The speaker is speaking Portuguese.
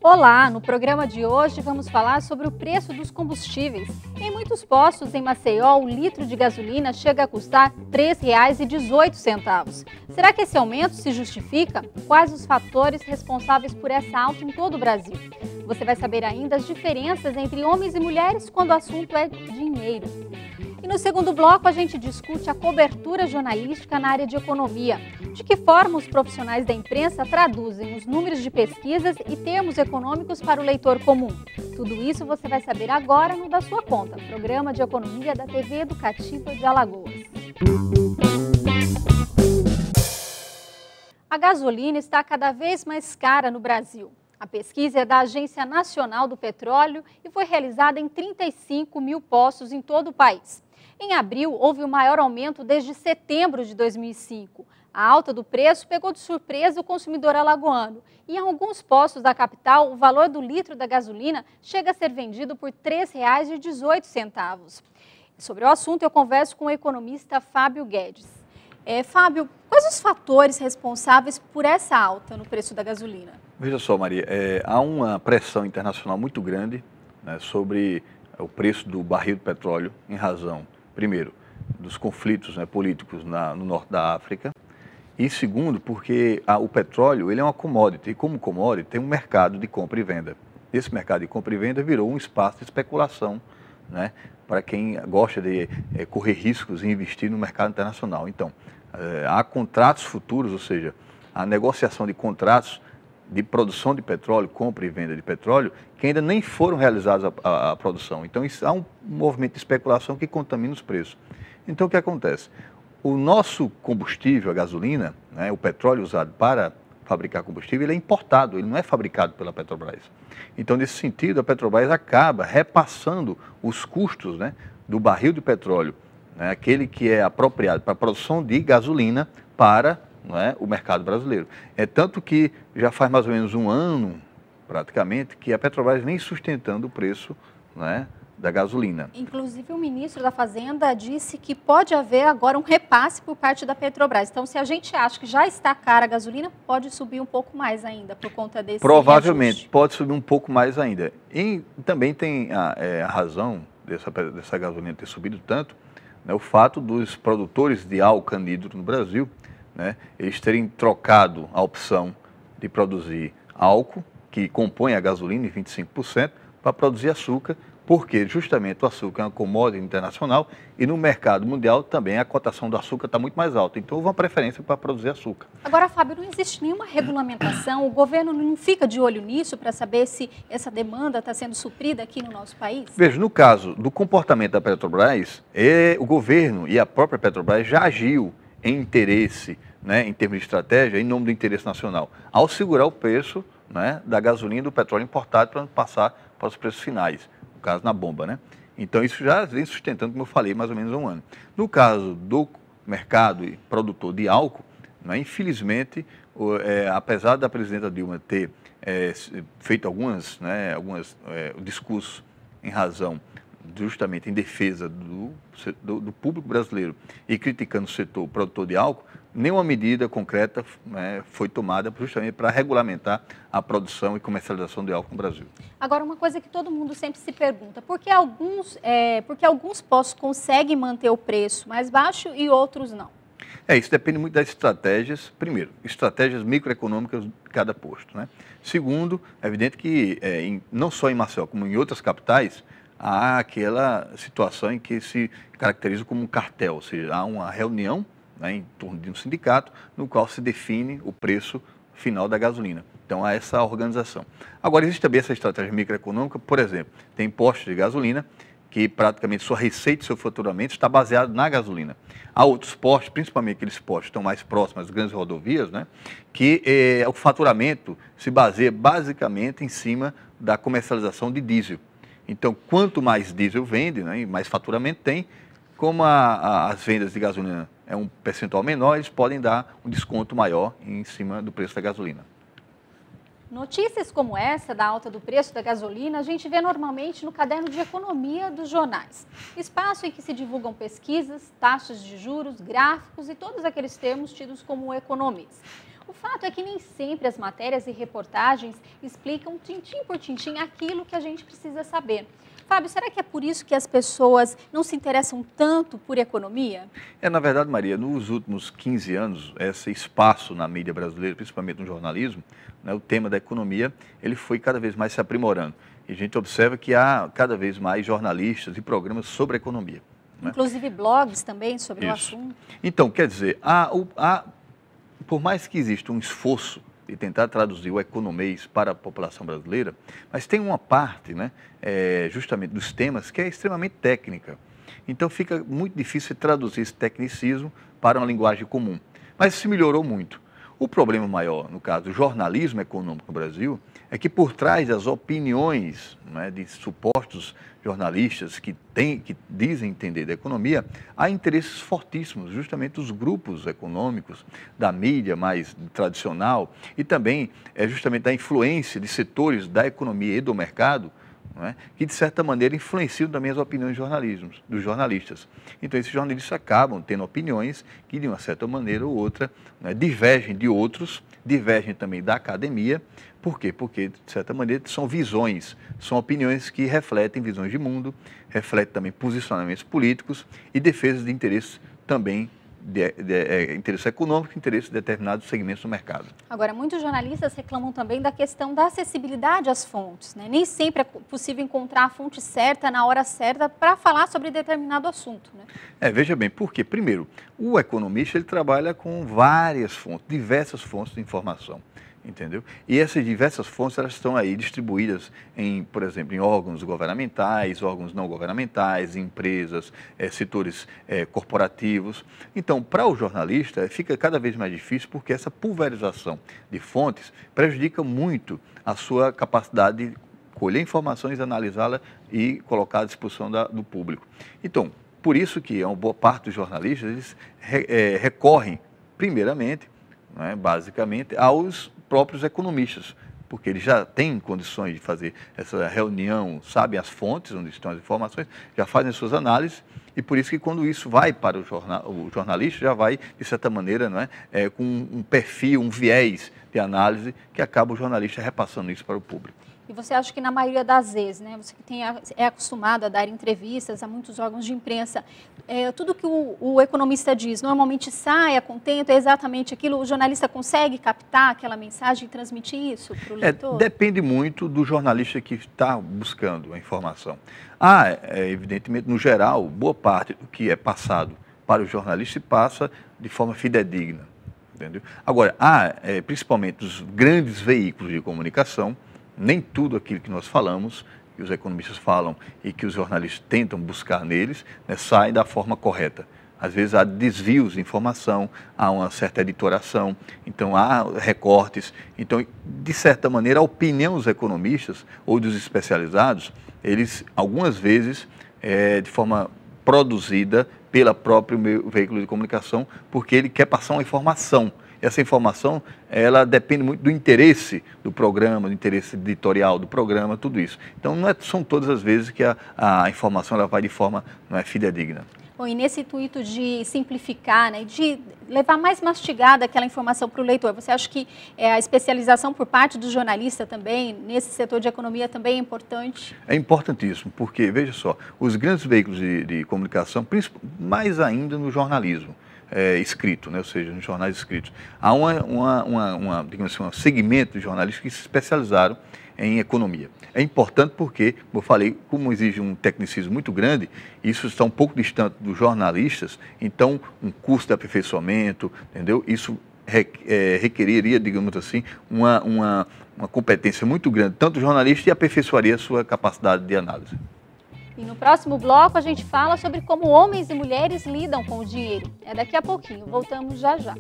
Olá, no programa de hoje vamos falar sobre o preço dos combustíveis. Em muitos postos em Maceió, o litro de gasolina chega a custar R$ 3,18. Será que esse aumento se justifica? Quais os fatores responsáveis por essa alta em todo o Brasil? Você vai saber ainda as diferenças entre homens e mulheres quando o assunto é dinheiro. E no segundo bloco a gente discute a cobertura jornalística na área de economia. De que forma os profissionais da imprensa traduzem os números de pesquisas e termos econômicos para o leitor comum. Tudo isso você vai saber agora no Da Sua Conta, programa de economia da TV Educativa de Alagoas. A gasolina está cada vez mais cara no Brasil. A pesquisa é da Agência Nacional do Petróleo e foi realizada em 35 mil postos em todo o país. Em abril, houve o maior aumento desde setembro de 2005. A alta do preço pegou de surpresa o consumidor alagoano. E em alguns postos da capital, o valor do litro da gasolina chega a ser vendido por R$ 3,18. Sobre o assunto, eu converso com o economista Fábio Guedes. Fábio, quais os fatores responsáveis por essa alta no preço da gasolina? Veja só, Maria, há uma pressão internacional muito grande, né, sobre o preço do barril de petróleo em razão, primeiro, dos conflitos, né, políticos no norte da África e, segundo, porque o petróleo ele é uma commodity e, como commodity, tem um mercado de compra e venda. Esse mercado de compra e venda virou um espaço de especulação, né, para quem gosta de correr riscos e investir no mercado internacional. Então, há contratos futuros, ou seja, a negociação de contratos de produção de petróleo, compra e venda de petróleo, que ainda nem foram realizados a produção. Então, isso há um movimento de especulação que contamina os preços. Então, o que acontece? O nosso combustível, a gasolina, né, o petróleo usado para fabricar combustível, ele é importado, ele não é fabricado pela Petrobras. Então, nesse sentido, a Petrobras acaba repassando os custos, né, do barril de petróleo, né, aquele que é apropriado para a produção de gasolina, para, não é, o mercado brasileiro. É tanto que já faz mais ou menos um ano, praticamente, que a Petrobras vem sustentando o preço, né, da gasolina. Inclusive, o ministro da Fazenda disse que pode haver agora um repasse por parte da Petrobras. Então, se a gente acha que já está cara a gasolina, pode subir um pouco mais ainda por conta desse Provavelmente, reajuste. pode subir um pouco mais ainda. E também tem a razão dessa gasolina ter subido tanto, né, o fato dos produtores de álcool anidro no Brasil, né, eles terem trocado a opção de produzir álcool, que compõe a gasolina em 25%, para produzir açúcar, porque justamente o açúcar é uma commodity internacional e no mercado mundial também a cotação do açúcar está muito mais alta. Então houve uma preferência para produzir açúcar. Agora, Fábio, não existe nenhuma regulamentação, o governo não fica de olho nisso para saber se essa demanda está sendo suprida aqui no nosso país? Veja, no caso do comportamento da Petrobras, o governo e a própria Petrobras já agiu em interesse, né, em termos de estratégia, em nome do interesse nacional, ao segurar o preço, né, da gasolina e do petróleo importado para passar para os preços finais, no caso na bomba, né? Então isso já vem sustentando, como eu falei, mais ou menos há um ano. No caso do mercado e produtor de álcool, né, infelizmente, apesar da presidenta Dilma ter feito alguns discursos em razão, justamente em defesa do público brasileiro e criticando o setor produtor de álcool, nenhuma medida concreta, né, foi tomada justamente para regulamentar a produção e comercialização de álcool no Brasil. Agora, uma coisa que todo mundo sempre se pergunta, por que alguns postos conseguem manter o preço mais baixo e outros não? Isso depende muito das estratégias. Primeiro, estratégias microeconômicas de cada posto, né? Segundo, é evidente que não só em Maceió, como em outras capitais, há aquela situação em que se caracteriza como um cartel, ou seja, há uma reunião, né, em torno de um sindicato, no qual se define o preço final da gasolina. Então, há essa organização. Agora, existe também essa estratégia microeconômica, por exemplo, tem postos de gasolina que praticamente sua receita e seu faturamento está baseado na gasolina. Há outros postos, principalmente aqueles postos que estão mais próximos às grandes rodovias, né, que o faturamento se baseia basicamente em cima da comercialização de diesel. Então, quanto mais diesel vende, né, e mais faturamento tem, como as vendas de gasolina é um percentual menor, eles podem dar um desconto maior em cima do preço da gasolina. Notícias como essa, da alta do preço da gasolina, a gente vê normalmente no caderno de economia dos jornais. Espaço em que se divulgam pesquisas, taxas de juros, gráficos e todos aqueles termos tidos como economias. O fato é que nem sempre as matérias e reportagens explicam tintim por tintim aquilo que a gente precisa saber. Fábio, será que é por isso que as pessoas não se interessam tanto por economia? Na verdade, Maria, nos últimos 15 anos, esse espaço na mídia brasileira, principalmente no jornalismo, né, o tema da economia, ele foi cada vez mais se aprimorando. E a gente observa que há cada vez mais jornalistas e programas sobre economia. Né? Inclusive blogs também sobre o assunto. Então, quer dizer, por mais que exista um esforço de tentar traduzir o economês para a população brasileira, mas tem uma parte, né, justamente dos temas, que é extremamente técnica. Então fica muito difícil traduzir esse tecnicismo para uma linguagem comum. Mas se melhorou muito. O problema maior, no caso do jornalismo econômico no Brasil, é que por trás das opiniões, né, de supostos jornalistas que dizem entender da economia, há interesses fortíssimos, justamente dos grupos econômicos, da mídia mais tradicional e também justamente da influência de setores da economia e do mercado, não é? Que de certa maneira influenciam também as opiniões dos jornalistas. Então esses jornalistas acabam tendo opiniões que de uma certa maneira ou outra, né, divergem de outros, divergem também da academia. Por quê? Porque de certa maneira são visões, são opiniões que refletem visões de mundo, refletem também posicionamentos políticos e defesas de interesses também interesse econômico, interesse de determinados segmentos do mercado. Agora, muitos jornalistas reclamam também da questão da acessibilidade às fontes, né? Nem sempre é possível encontrar a fonte certa na hora certa para falar sobre determinado assunto, né? Veja bem, por quê? Primeiro, o economista ele trabalha com várias fontes, diversas fontes de informação. Entendeu? E essas diversas fontes, elas estão aí distribuídas por exemplo, em órgãos governamentais, órgãos não governamentais, empresas, setores corporativos. Então, para o jornalista, fica cada vez mais difícil porque essa pulverização de fontes prejudica muito a sua capacidade de colher informações, analisá-la e colocar à disposição do público. Então, por isso que uma boa parte dos jornalistas eles recorrem, primeiramente, né, basicamente, aos próprios economistas, porque eles já têm condições de fazer essa reunião, sabem as fontes onde estão as informações, já fazem as suas análises, e por isso que quando isso vai para o jornalista, já vai, de certa maneira, não é, com um perfil, um viés de análise, que acaba o jornalista repassando isso para o público. E você acha que na maioria das vezes, né, você que é acostumado a dar entrevistas a muitos órgãos de imprensa, tudo que o economista diz normalmente sai a contento, é exatamente aquilo, o jornalista consegue captar aquela mensagem e transmitir isso para o leitor? Depende muito do jornalista que está buscando a informação. Evidentemente, no geral, boa parte do que é passado para o jornalista passa de forma fidedigna. Entendeu? Agora, principalmente os grandes veículos de comunicação, nem tudo aquilo que nós falamos, que os economistas falam e que os jornalistas tentam buscar neles, né, sai da forma correta. Às vezes há desvios de informação, há uma certa editoração, então há recortes. Então, de certa maneira, a opinião dos economistas ou dos especializados, eles, algumas vezes, de forma produzida pelo próprio veículo de comunicação, porque ele quer passar uma informação. Essa informação, ela depende muito do interesse do programa, do interesse editorial do programa, tudo isso. Então, não são todas as vezes que a informação ela vai de forma não é fidedigna. Bom, e nesse intuito de simplificar, né, de levar mais mastigada aquela informação para o leitor, você acha que a especialização por parte do jornalista também, nesse setor de economia, também é importante? É importantíssimo, porque, veja só, os grandes veículos de comunicação, mais ainda no jornalismo, escrito, né? Ou seja, nos jornais escritos. Há digamos assim, um segmento de jornalistas que se especializaram em economia. É importante porque, como eu falei, como exige um tecnicismo muito grande, isso está um pouco distante dos jornalistas, então um curso de aperfeiçoamento, entendeu? Isso requeriria, digamos assim, uma competência muito grande, tanto do jornalista, e aperfeiçoaria a sua capacidade de análise. E no próximo bloco a gente fala sobre como homens e mulheres lidam com o dinheiro. É daqui a pouquinho, voltamos já já.